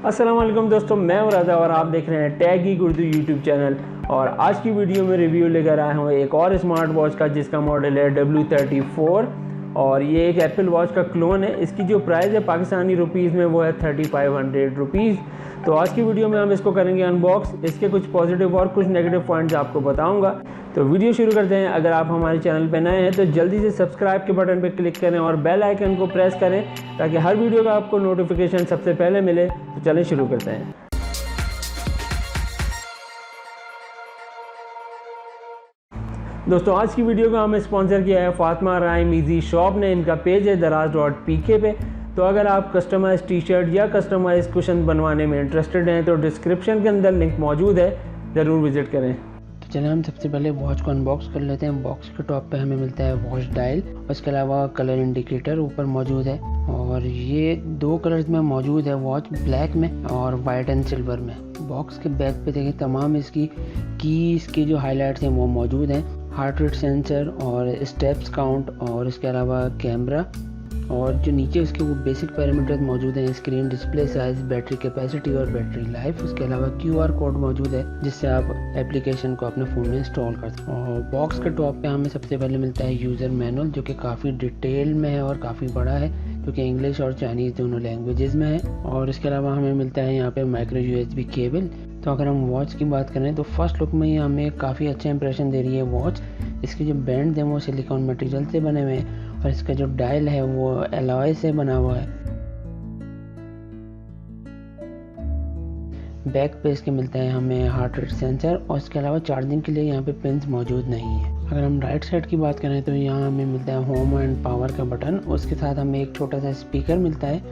अस्सलाम वालेकुम दोस्तों, मैं राजा और आप देख रहे हैं tag geek Urdu YouTube channel. और आज की वीडियो में रिव्यू लेकर आया हूँ एक और स्मार्ट वॉच का जिसका मॉडल है W34 और ये एक एप्पल वॉच का क्लोन है। इसकी जो प्राइस है पाकिस्तानी रुपीज़ में वो है 3500 रुपीज़। तो आज की वीडियो में हम इसको करेंगे अनबॉक्स, इसके कुछ पॉजिटिव और कुछ नेगेटिव पॉइंट्स आपको बताऊंगा। तो वीडियो शुरू करते हैं। अगर आप हमारे चैनल पर नए हैं तो जल्दी से सब्सक्राइब के बटन पर क्लिक करें और बेल आइकन को प्रेस करें ताकि हर वीडियो का आपको नोटिफिकेशन सबसे पहले मिले। तो चलें शुरू करते हैं। दोस्तों आज की वीडियो को हमें स्पॉन्सर किया है फातिमा राइम इजी शॉप ने। इनका पेज है daraz.pk पे। तो अगर आप कस्टमाइज टी शर्ट या कस्टमाइज कुशन बनवाने में इंटरेस्टेड हैं तो डिस्क्रिप्शन के अंदर लिंक मौजूद है, ज़रूर विज़िट करें। तो चलिए हम सबसे पहले वॉच को अनबॉक्स कर लेते हैं। बॉक्स के टॉप पे हमें मिलता है वॉच डायल, उसके अलावा कलर इंडिकेटर ऊपर मौजूद है और ये दो कलर्स में मौजूद है वॉच, ब्लैक में और वाइट एंड सिल्वर में। बॉक्स के बैक पे देखिए तमाम इसकी कीज़ की जो हाईलाइट्स हैं वो मौजूद हैं, हार्ट रेट सेंसर और स्टेप्स काउंट और इसके अलावा कैमरा और जो नीचे उसके वो बेसिक पैरामीटर्स मौजूद हैं, screen display size, battery capacity और बैटरी लाइफ। उसके अलावा QR कोड मौजूद है जिससे आप एप्लीकेशन को अपने फ़ोन में इंस्टॉल कर सकते हैं। और बॉक्स के टॉप पे हमें सबसे पहले मिलता है यूज़र मैनुअल जो कि काफ़ी डिटेल में है और काफ़ी बड़ा है क्योंकि इंग्लिश और चाइनीज़ दोनों लैंग्वेजेस में है। और इसके अलावा हमें मिलता है यहाँ पे माइक्रो USB केबल। तो अगर हम वॉच की बात करें तो फर्स्ट लुक में ही हमें काफ़ी अच्छा इंप्रेशन दे रही है वॉच। इसके जो बैंड हैं वो सिलिकॉन मटेरियल से बने हुए हैं और इसका जो डायल है वो एलॉय से बना हुआ है। बैक पे इसके मिलता है हमें हार्ट रेट सेंसर और इसके अलावा चार्जिंग के लिए यहाँ पे पिन्स मौजूद नहीं है। अगर हम राइट साइड की बात करें तो यहाँ हमें मिलता है होम एंड पावर का बटन, उसके साथ हमें एक छोटा सा स्पीकर मिलता है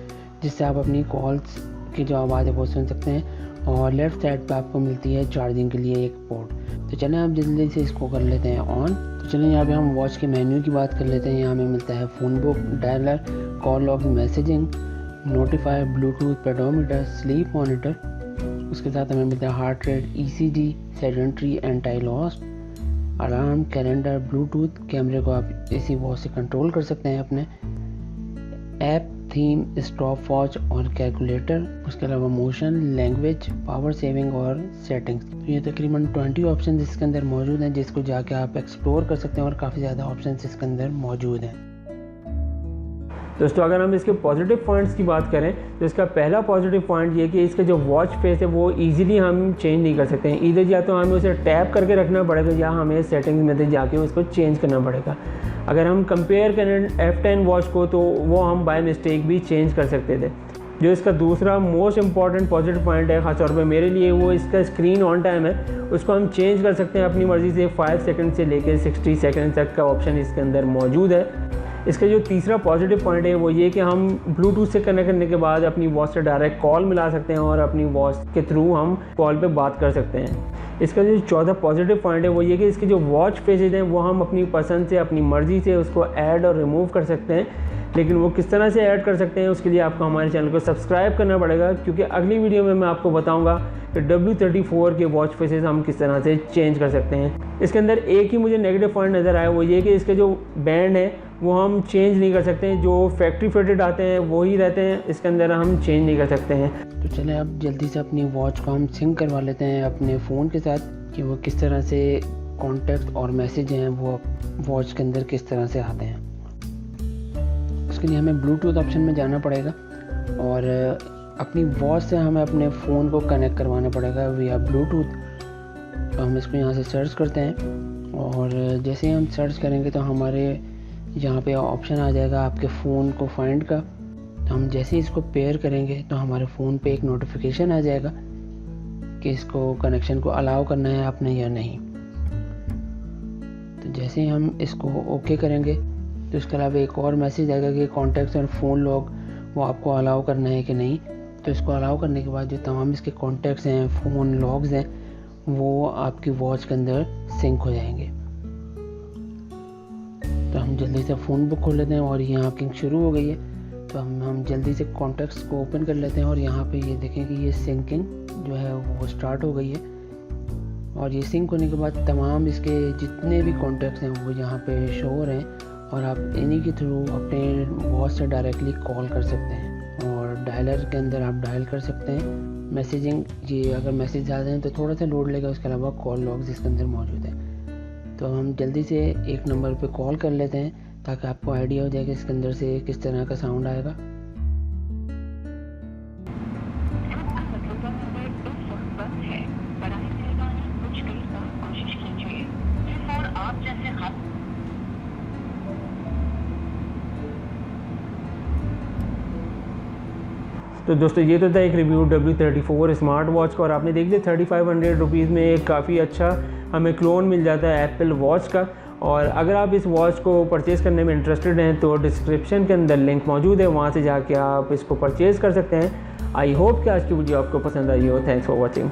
जिससे आप अपनी कॉल्स की जो आवाज़ है वो सुन सकते हैं। और लेफ्ट साइड पे आपको मिलती है चार्जिंग के लिए एक पोर्ट। तो चलें आप जल्दी से इसको कर लेते हैं ऑन। तो चलें यहाँ पे हम वॉच के मेन्यू की बात कर लेते हैं। यहाँ हमें मिलता है phone book, dialer, call log, messaging, notify, Bluetooth, pedometer, sleep monitor. उसके साथ हमें मिलता है heart rate, ECG, sedentary, anti loss, alarm, calendar, Bluetooth. कैमरे को आप इसी वॉच से कंट्रोल कर सकते हैं अपने, ऐप, थीम, स्टॉप वॉच और कैलकुलेटर। उसके अलावा मोशन, लैंग्वेज, पावर सेविंग और सेटिंग्स। तो ये तकरीबन 20 ऑप्शन इसके अंदर मौजूद हैं जिसको जाके आप एक्सप्लोर कर सकते हैं और काफ़ी ज़्यादा ऑप्शन इसके अंदर मौजूद हैं। दोस्तों अगर हम इसके पॉजिटिव पॉइंट्स की बात करें तो इसका पहला पॉजिटिव पॉइंट ये कि इसका जो वॉच फेस है वो इजीली हम चेंज नहीं कर सकते हैं। इधर या तो हमें उसे टैप करके रखना पड़ेगा या हमें सेटिंग्स में जाके उसको चेंज करना पड़ेगा। अगर हम कंपेयर करें F10 वॉच को तो वो हम बाय मिस्टेक भी चेंज कर सकते थे। जो इसका दूसरा मोस्ट इंपॉर्टेंट पॉजिटिव पॉइंट है ख़ासतौर पे मेरे लिए, वो इसका स्क्रीन ऑन टाइम है। उसको हम चेंज कर सकते हैं अपनी मर्ज़ी से। 5 सेकंड से लेकर 60 सेकंड तक का ऑप्शन इसके अंदर मौजूद है। इसका जो तीसरा पॉजिटिव पॉइंट है वो ये कि हम ब्लूटूथ से कनेक्ट करने के बाद अपनी वॉच से डायरेक्ट कॉल मिला सकते हैं और अपनी वॉच के थ्रू हम कॉल पे बात कर सकते हैं। इसका जो चौथा पॉजिटिव पॉइंट है वो ये कि इसके जो वॉच फेसेज हैं वो हम अपनी पसंद से, अपनी मर्ज़ी से उसको ऐड और रिमूव कर सकते हैं। लेकिन वो किस तरह से ऐड कर सकते हैं उसके लिए आपको हमारे चैनल को सब्सक्राइब करना पड़ेगा क्योंकि अगली वीडियो में मैं आपको बताऊंगा कि W34 के वॉच फेसेस हम किस तरह से चेंज कर सकते हैं। इसके अंदर एक ही मुझे नेगेटिव पॉइंट नज़र आया, वो ये कि इसके जो बैंड है वो हम चेंज नहीं कर सकते हैं। जो फैक्ट्री फिटेड आते हैं वो ही रहते हैं, इसके अंदर हम चेंज नहीं कर सकते हैं। तो चलें अब जल्दी से अपनी वॉच को हम सिंक करवा लेते हैं अपने फ़ोन के साथ कि वो किस तरह से कॉन्टैक्ट और मैसेज हैं वो वॉच के अंदर किस तरह से आते हैं। उसके लिए हमें ब्लूटूथ ऑप्शन में जाना पड़ेगा और अपनी वॉच से हमें अपने फ़ोन को कनेक्ट करवाना पड़ेगा विया ब्लूटूथ। तो हम इसको यहाँ से सर्च करते हैं और जैसे ही हम सर्च करेंगे तो हमारे यहाँ पे ऑप्शन आ जाएगा आपके फ़ोन को फाइंड का। तो हम जैसे ही इसको पेयर करेंगे तो हमारे फ़ोन पे एक नोटिफिकेशन आ जाएगा कि इसको कनेक्शन को अलाउ करना है आपने या नहीं। तो जैसे ही हम इसको ओके करेंगे तो इसके अलावा एक और मैसेज आएगा कि कॉन्टैक्ट्स और फ़ोन लॉग वो आपको अलाउ करना है कि नहीं। तो इसको अलाउ करने के बाद जो तमाम इसके कॉन्टैक्ट्स हैं, फ़ोन लॉग्स हैं, वो आपकी वॉच के अंदर सिंक हो जाएंगे। तो हम जल्दी से फ़ोन बुक खोल लेते हैं और यहाँ पिंग शुरू हो गई है। तो हम जल्दी से कॉन्टैक्ट्स को ओपन कर लेते हैं और यहाँ पे ये देखें कि ये सिंकिंग जो है वो स्टार्ट हो गई है। और ये सिंक होने के बाद तमाम इसके जितने भी कॉन्टैक्ट्स हैं वो यहाँ पे शो हो रहे हैं और आप इन्हीं के थ्रू अपने वॉच से डायरेक्टली कॉल कर सकते हैं। और डायलर के अंदर आप डायल कर सकते हैं मैसेजिंग। ये अगर मैसेज ज़्यादा हैं तो थोड़ा सा लोड लेगा। उसके अलावा कॉल लॉग्स इसके अंदर मौजूद है। तो हम जल्दी से एक नंबर पे कॉल कर लेते हैं ताकि आपको आइडिया हो जाए कि इसके अंदर से किस तरह का साउंड आएगा। तो दोस्तों ये तो था एक रिव्यू W34 स्मार्ट वॉच का, और आपने देख लिया 3500 रुपीज़ में एक काफ़ी अच्छा हमें क्लोन मिल जाता है एप्पल वॉच का। और अगर आप इस वॉच को परचेज़ करने में इंटरेस्टेड हैं तो डिस्क्रिप्शन के अंदर लिंक मौजूद है, वहाँ से जाके आप इसको परचेज़ कर सकते हैं। आई होप कि आज की वीडियो आपको पसंद आई हो। Thanks for watching.